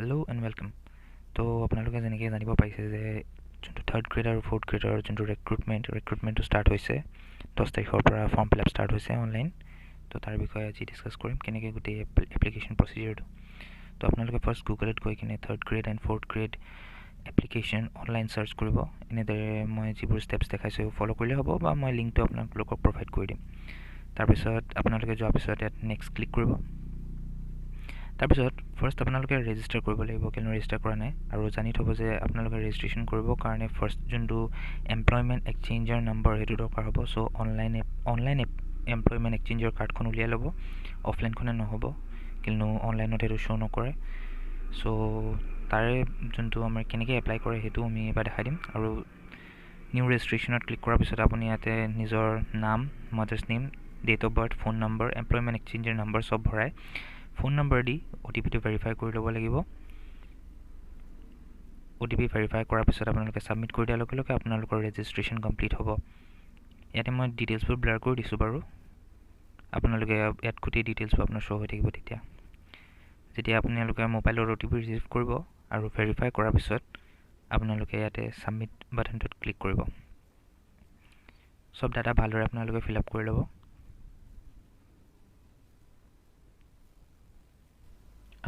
Hello and welcome. So আপোনালোকে যেনেকৈ জানিব পাইছে যে যোনটো থাৰ্ড গ্ৰেড আৰু ফ'ৰ্থ গ্ৰেডৰ যোনটো ৰিক্ৰুটমেণ্টটো ষ্টাৰ্ট হৈছে 10 তাৰিখৰ পৰা ফৰ্ম ফিল আপ ষ্টাৰ্ট হৈছে অনলাইন। তো তাৰ বিষয়ে আজি ডিছকাছ কৰিম কেনেকৈ গোটেই এপ্লিকেশ্যন প্ৰচিডিউৰটো। তো আপোনালোকে ফাৰ্ষ্ট গুগলত গৈ কিনে third grade and fourth grade application online search কৰিব। এনেদৰে মই যিবোৰ ষ্টেপছ দেখাইছোঁ ফ'ল' কৰিলে হ'ব বা মই লিংকটো আপোনালোকক প্ৰভাইড কৰি দিম। তাৰপিছত আপোনালোকে যোৱাৰ পিছত ইয়াত নেক্সট ক্লিক কৰিব। তাৰপিছত ফাৰ্ষ্ট আপোনালোকে ৰেজিষ্টাৰ কৰিব লাগিব, কিয়নো ৰেজিষ্টাৰ কৰা নাই। আৰু জানি থ'ব যে আপোনালোকে ৰেজিষ্ট্ৰেশ্যন কৰিবৰ কাৰণে ফাৰ্ষ্ট যোনটো এমপ্লয়মেণ্ট এক্সচেঞ্জৰ নম্বৰ সেইটো দৰকাৰ হ'ব। চ' অনলাইন এমপ্লয়মেণ্ট এক্সচেঞ্জৰ কাৰ্ডখন উলিয়াই ল'ব, অফলাইনখনে নহ'ব, কিয়নো অনলাইনত সেইটো শ্ব' নকৰে। চ' তাৰে যোনটো আমাৰ কেনেকৈ এপ্লাই কৰে সেইটো আমি এবাৰ দেখাই দিম। আৰু নিউ ৰেজিষ্ট্ৰেশ্যনত ক্লিক কৰাৰ পিছত আপুনি ইয়াতে নিজৰ নাম, mother's name, date of birth, phone number, employment এক্সচেঞ্জৰ নম্বৰ চব ভৰাই ফোন নম্বৰ দি OTPটো ভেৰিফাই কৰি ল'ব লাগিব। OTP ভেৰিফাই কৰাৰ পিছত আপোনালোকে ছাবমিট কৰি দিয়াৰ লগে লগে আপোনালোকৰ ৰেজিষ্ট্ৰেশ্যন কমপ্লিট হ'ব। ইয়াতে মই ডিটেইলছবোৰ ব্লাৰ কৰি দিছোঁ বাৰু। আপোনালোকে ইয়াত গোটেই ডিটেইলছবোৰ আপোনাৰ শ্ব' হৈ থাকিব যেতিয়া আপোনালোকে মোবাইলৰ OTP ৰিচিভ কৰিব আৰু ভেৰিফাই কৰাৰ পিছত আপোনালোকে ইয়াতে ছাবমিট বাটনটোত ক্লিক কৰিব। চব ডাটা ভালদৰে আপোনালোকে ফিল আপ কৰি ল'ব।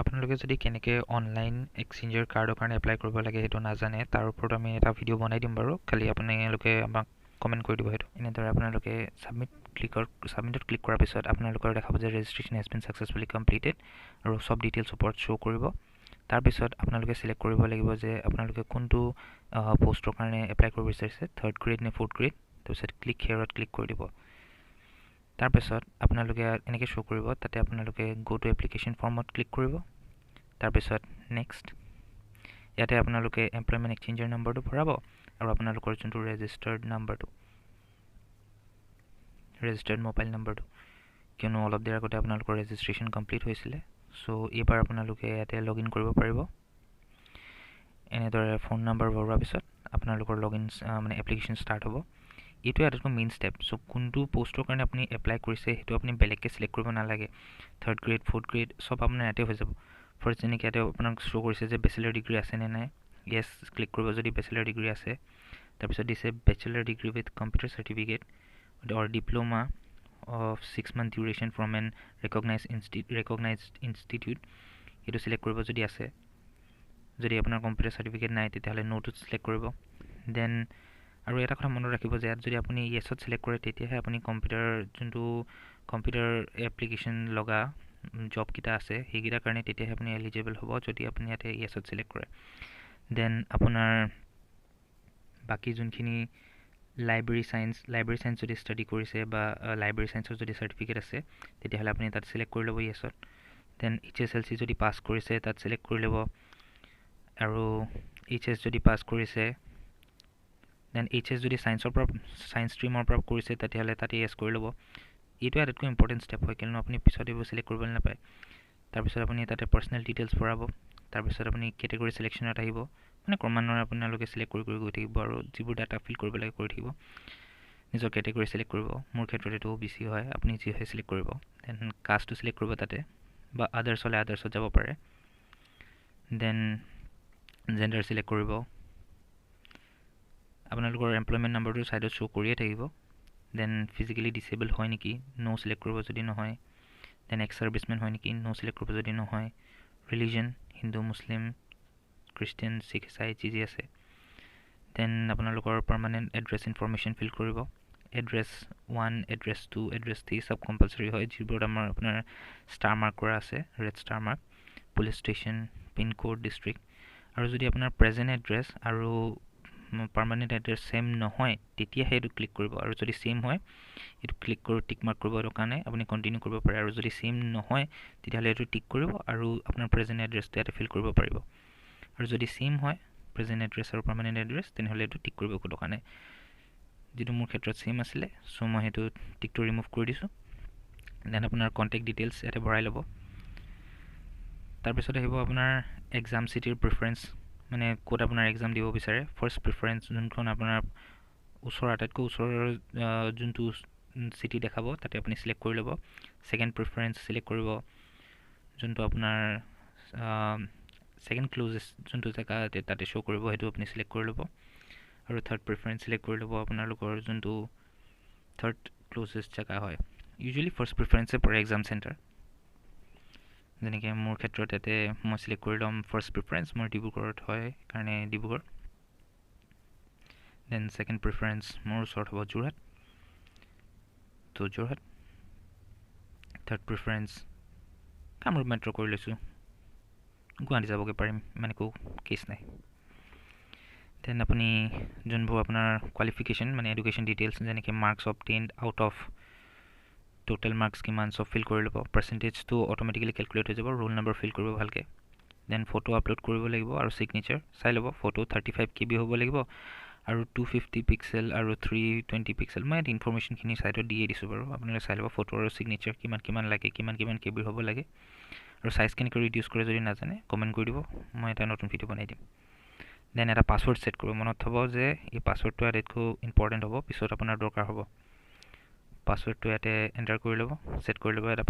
আপোনালোকে যদি কেনেকৈ অনলাইন এক্সচেঞ্জৰ কাৰ্ডৰ কাৰণে এপ্লাই কৰিব লাগে সেইটো নাজানে, তাৰ ওপৰত আমি এটা ভিডিঅ' বনাই দিম বাৰু। খালি আপোনালোকে আমাক কমেণ্ট কৰি দিব সেইটো। এনেদৰে আপোনালোকে ছাবমিটত ক্লিক কৰাৰ পিছত আপোনালোকৰ দেখাব যে registration has been successfully completed আৰু চব ডিটেইলছ ওপৰত শ্ব' কৰিব। তাৰপিছত আপোনালোকে চিলেক্ট কৰিব লাগিব যে আপোনালোকে কোনটো পষ্টৰ কাৰণে এপ্লাই কৰিব বিচাৰিছে, থাৰ্ড গ্ৰেড নে ফ'ৰ্থ গ্ৰেড। তাৰপিছত ক্লিক হেয়াৰত ক্লিক কৰি দিব। তাৰপিছত আপোনালোকে এনেকৈ শ্ব' কৰিব, তাতে আপোনালোকে গো টু এপ্লিকেশ্যন ফৰ্মত ক্লিক কৰিব। তাৰপিছত নেক্সট ইয়াতে আপোনালোকে এমপ্লয়মেণ্ট এক্সচেঞ্জৰ নম্বৰটো ভৰাব আৰু আপোনালোকৰ যোনটো ৰেজিষ্টাৰ্ড মোবাইল নম্বৰটো, কিয়নো অলপ দেৰি আগতে আপোনালোকৰ ৰেজিষ্ট্ৰেশ্যন কমপ্লিট হৈছিলে। চ' এইবাৰ আপোনালোকে ইয়াতে লগ ইন কৰিব পাৰিব। এনেদৰে ফোন নম্বৰ ভৰোৱাৰ পিছত আপোনালোকৰ এপ্লিকেশ্যন ষ্টাৰ্ট হ'ব। এইটোৱে আটাইতকৈ মেইন ষ্টেপ। চ' কোনটো পষ্টৰ কাৰণে আপুনি এপ্লাই কৰিছে সেইটো আপুনি বেলেগকৈ চিলেক্ট কৰিব নালাগে। থাৰ্ড গ্ৰেড, ফ'ৰ্থ গ্ৰেড চব আপোনাৰ ইয়াতে হৈ যাব। ফাৰ্ষ্ট যেনেকৈ ইয়াতে আপোনাক শ্ব' কৰিছে যে বেচেলাৰ ডিগ্ৰী আছে নে নাই, য়েছ ক্লিক কৰিব যদি বেচেলাৰ ডিগ্ৰী আছে। তাৰপিছত দিছে bachelor degree with computer certificate or diploma of 6 month duration from an recognized institute, সেইটো চিলেক্ট কৰিব যদি আছে। যদি আপোনাৰ কম্পিউটাৰ চাৰ্টিফিকেট নাই তেতিয়াহ'লে ন'টো চিলেক্ট কৰিব। দেন আৰু এটা কথা মনত ৰাখিব যে ইয়াত যদি আপুনি য়েছত চিলেক্ট কৰে তেতিয়াহে আপুনি কম্পিউটাৰ এপ্লিকেশ্যন লগা জবকেইটা আছে সেইকেইটাৰ কাৰণে তেতিয়াহে আপুনি এলিজিবল হ'ব, যদি আপুনি ইয়াতে য়েছত চিলেক্ট কৰে। দেন আপোনাৰ বাকী যোনখিনি লাইব্ৰেৰী চায়েন্স যদি ষ্টাডি কৰিছে বা লাইব্ৰেৰী চায়েন্সৰ যদি চাৰ্টিফিকেট আছে তেতিয়াহ'লে আপুনি তাত চিলেক্ট কৰি ল'ব য়েছত। দেন HSLC যদি পাছ কৰিছে তাত চিলেক্ট কৰি ল'ব। আৰু HS যদি পাছ কৰিছে, দেন HS যদি ছায়েন্স ষ্ট্ৰীমৰ পৰা কৰিছে তেতিয়াহ'লে তাতে য়েছ কৰি ল'ব। এইটো আটাইতকৈ ইম্পৰ্টেণ্ট ষ্টেপ হয়, কিয়নো আপুনি পিছত এইবোৰ চিলেক্ট কৰিবলৈ নাপায়। তাৰপিছত আপুনি তাতে পাৰ্চনেল ডিটেইলছ ভৰাব। তাৰপিছত আপুনি কেটেগৰী চিলেকশ্যনত আহিব, ক্ৰমান্বয়ে আপোনালোকে চিলেক্ট কৰি গৈ থাকিব আৰু যিবোৰ ডাটা ফিল কৰিব লাগে কৰি থাকিব। নিজৰ কেটেগৰী চিলেক্ট কৰিব। মোৰ ক্ষেত্ৰত এইটো OBC হয়, আপুনি যি হয় চিলেক্ট কৰিব। দেন কাষ্টটো চিলেক্ট কৰিব তাতে, বা আদাৰ্ছ হ'লে আদাৰ্ছত যাব পাৰে। দেন জেণ্ডাৰ চিলেক্ট কৰিব। আপোনালোকৰ এমপ্লয়মেণ্ট নম্বৰটো ছাইডত শ্ব' কৰিয়ে থাকিব। দেন ফিজিকেলি ডিচেবল হয় নেকি, ন' চিলেক্ট কৰিব যদি নহয়। দেন এক্স ছাৰ্ভিচমেন হয় নেকি, ন' চিলেক্ট কৰিব যদি নহয়। ৰিলিজন হিন্দু, মুছলিম, খ্ৰীষ্টিয়ান, শিখ, ইছাই যি আছে। দেন আপোনালোকৰ পাৰ্মানেণ্ট এড্ৰেছ ইনফৰমেশ্যন ফিল কৰিব। এড্ৰেছ 1, এড্ৰেছ 2, এড্ৰেছ 3 চব কম্পালচৰি হয়, যিবোৰত আপোনাৰ ষ্টাৰ মাৰ্ক কৰা আছে, red star mark, police station, pincode, district. আৰু যদি আপোনাৰ প্ৰেজেণ্ট এড্ৰেছ আৰু পাৰ্মানেণ্ট এড্ৰেছ ছেম নহয় তেতিয়াহে এইটো ক্লিক কৰিব। আৰু যদি ছেম হয় এইটো ক্লিক কৰি টিক মাৰ্ক কৰিব, এইটো কাৰণে আপুনি কণ্টিনিউ কৰিব পাৰে। আৰু যদি ছেম নহয় তেতিয়াহ'লে এইটো টিক কৰিব আৰু আপোনাৰ প্ৰেজেণ্ট এড্ৰেছটো ইয়াতে ফিল কৰিব পাৰিব। আৰু যদি ছেম হয় প্ৰেজেণ্ট এড্ৰেছ আৰু পাৰ্মানেণ্ট এড্ৰেছ তেনেহ'লে এইটো টিক কৰিব কোনো কাৰণে। যিটো মোৰ ক্ষেত্ৰত ছেম আছিলে, চ' মই সেইটো টিকটো ৰিমুভ কৰি দিছোঁ। দেন আপোনাৰ কণ্টেক্ট ডিটেইলছ ইয়াতে ভৰাই ল'ব। তাৰপিছত আহিব আপোনাৰ এক্সাম চিটিৰ প্ৰিফাৰেঞ্চ, ক'ত আপোনাৰ এক্সাম দিব বিচাৰে। ফাৰ্ষ্ট প্ৰিফাৰেঞ্চ যোনখন আপোনাৰ আটাইতকৈ ওচৰৰ যোনটো চিটি দেখাব তাতে আপুনি চিলেক্ট কৰি ল'ব। ছেকেণ্ড প্ৰিফাৰেঞ্চ চিলেক্ট কৰিব যোনটো আপোনাৰ সেকেন্ড ক্লোজেষ্ট যোনটো জায়গা তাতে শো কৰিব সেইটো আপুনি সিলেক্ট কৰি ল'ব আৰু থাৰ্ড প্ৰিফাৰেন্স সিলেক্ট কৰি ল'ব আপোনালোকৰ যোনটো থাৰ্ড ক্লোজেষ্ট জায়গা হয় ইউজুৱেলি ফাৰ্ষ্ট প্ৰিফাৰেন্সে পৰে এক্সাম চেণ্টাৰ যেনেকৈ মোৰ ক্ষেত্ৰত ইয়াতে মই সিলেক্ট কৰি ল'ম ফাৰ্ষ্ট প্ৰিফাৰেন্স মোৰ ডিব্ৰুগড়ত হয় কাৰণে ডিব্ৰুগড় দেন সেকেন্ড প্ৰিফাৰেন্স মোৰ ওচৰত হ'ব যোৰহাট তো Jorhat third preference Kamrup metro' কৰি লৈছোঁ গুৱাহাটী যাবগৈ পাৰিম মানে একো কেছ নাই দেন আপুনি যোনবোৰ আপোনাৰ কোৱালিফিকেশ্যন মানে এডুকেশ্যন ডিটেইলছ যেনেকৈ marks obtained out of total marks কিমান চব ফিল কৰি ল'ব পাৰ্চেণ্টেজটো অট'মেটিকেলি কেলকুলেট হৈ যাব ৰোল নম্বৰ ফিল কৰিব ভালকৈ দেন ফটো আপলোড কৰিব লাগিব আৰু ছিগনেচাৰ চাই ল'ব ফটো 35 KB হ'ব লাগিব আৰু 250 পিক্সেল আৰু 320 পিক্সেল মই ইয়াত ইনফৰ্মেশ্যনখিনি ছাইডত দিয়ে দিছোঁ বাৰু আপোনালোকে চাই ল'ব ফটো আৰু ছিগনেচাৰ কিমান লাগে কিমান KB হ'ব লাগে আৰু সাইজ কেনেকৈ ৰিডিউস কৰে যদি নাজানে কমেন্ট কৰি দিব মই এটা নতুন ভিডিও বনাই দিম দেন এটা পাসওয়াৰ্ড সেট কৰিব মনত থব যে এই পাসওয়াৰ্ডটো আটাইতকৈ ইম্পৰ্টেন্ট হ'ব পিছত আপোনাৰ দৰকাৰ হ'ব পাসওয়াৰ্ডটো ইয়াতে এন্টাৰ কৰি ল'ব সেট কৰি ল'ব এটা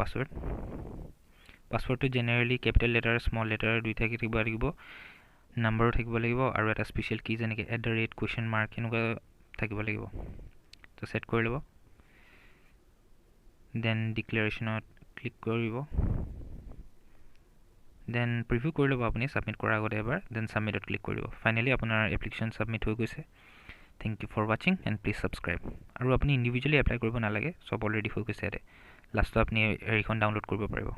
পাসওয়াৰ্ডটো generally capital letter small letter দুইটা থাকিব লাগিব নাম্বাৰো থাকিব লাগিব আৰু এটা স্পেশাল কি যেনেকৈ ADRE কোৱেশ্চন মাৰ্ক এনেকুৱা থাকিব লাগিব তো সেট কৰি ল'ব দেন ডিক্লেৰেশ্যনত ক্লিক কৰিব দেন প্ৰিভিউ কৰি ল'ব আপুনি সাবমিট কৰাৰ আগতে এবাৰ দেন সাবমিটত ক্লিক কৰিব ফাইনালি আপোনাৰ এপ্লিকেশ্যন সাবমিট হৈ গৈছে thank you for watching and please subscribe আৰু আপুনি ইণ্ডিভিজুৱেলি এপ্লাই কৰিব নালাগে সব অলৰেডি হৈ গৈছে ইয়াতে লাষ্টত আপুনি হেৰিখন ডাউনলোড কৰিব পাৰিব